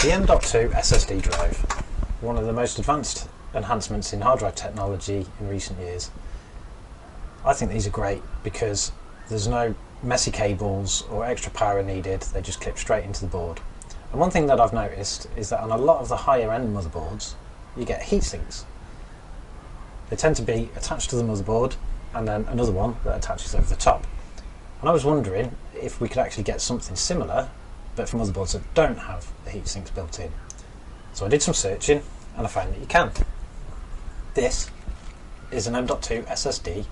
The M.2 SSD drive, one of the most advanced enhancements in hard drive technology in recent years. I think these are great because there's no messy cables or extra power needed, they just clip straight into the board. And one thing that I've noticed is that on a lot of the higher end motherboards you get heatsinks. They tend to be attached to the motherboard and then another one that attaches over the top. And I was wondering if we could actually get something similar but for motherboards that don't have the heatsinks built in. So I did some searching and I found that you can. This is an M.2 SSD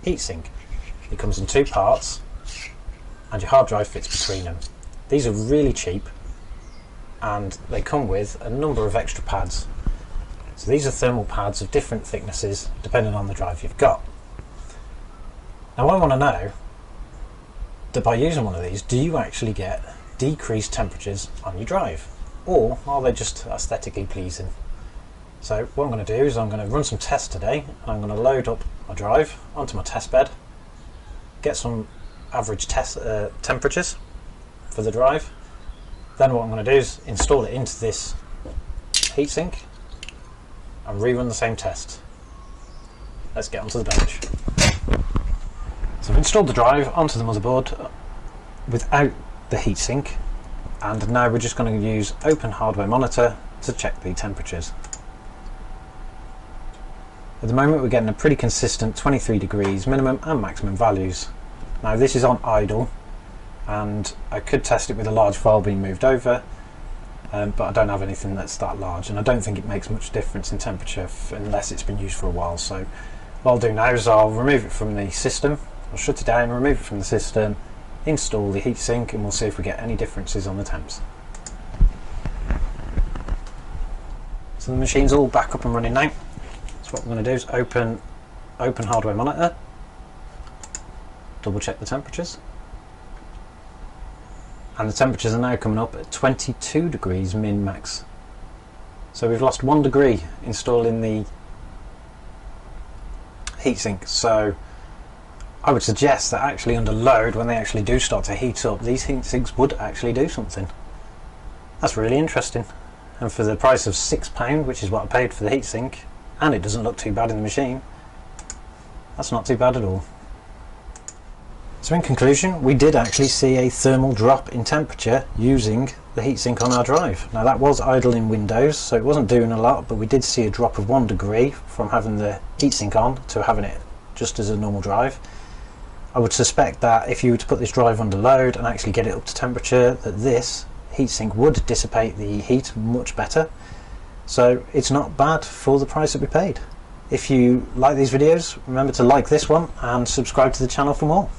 heatsink. It comes in two parts and your hard drive fits between them. These are really cheap and they come with a number of extra pads. So these are thermal pads of different thicknesses depending on the drive you've got. Now I want to know that by using one of these, do you actually get decreased temperatures on your drive, or are they just aesthetically pleasing? So what I'm going to do is I'm going to run some tests today, and I'm going to load up my drive onto my test bed, get some average test temperatures for the drive. Then what I'm going to do is install it into this heatsink and rerun the same test. Let's get onto the bench. So I've installed the drive onto the motherboard without the heatsink, and now we're just going to use Open Hardware Monitor to check the temperatures. At the moment we're getting a pretty consistent 23 degrees minimum and maximum values. Now this is on idle and I could test it with a large file being moved over, but I don't have anything that's that large, and I don't think it makes much difference in temperature unless it's been used for a while. So what I'll do now is I'll remove it from the system, I'll shut it down, remove it from the system, install the heatsink, and we'll see if we get any differences on the temps. So the machine's all back up and running now. So what we're going to do is open Hardware Monitor, double check the temperatures, and the temperatures are now coming up at 22 degrees min max. So we've lost 1 degree installing the heatsink. So I would suggest that actually under load, when they actually do start to heat up, these heatsinks would actually do something. That's really interesting. And for the price of £6, which is what I paid for the heatsink, and it doesn't look too bad in the machine, that's not too bad at all. So in conclusion, we did actually see a thermal drop in temperature using the heatsink on our drive. Now that was idle in Windows, so it wasn't doing a lot, but we did see a drop of 1 degree from having the heatsink on to having it just as a normal drive. I would suspect that if you were to put this drive under load and actually get it up to temperature, that this heatsink would dissipate the heat much better. So it's not bad for the price that we paid. If you like these videos, remember to like this one and subscribe to the channel for more.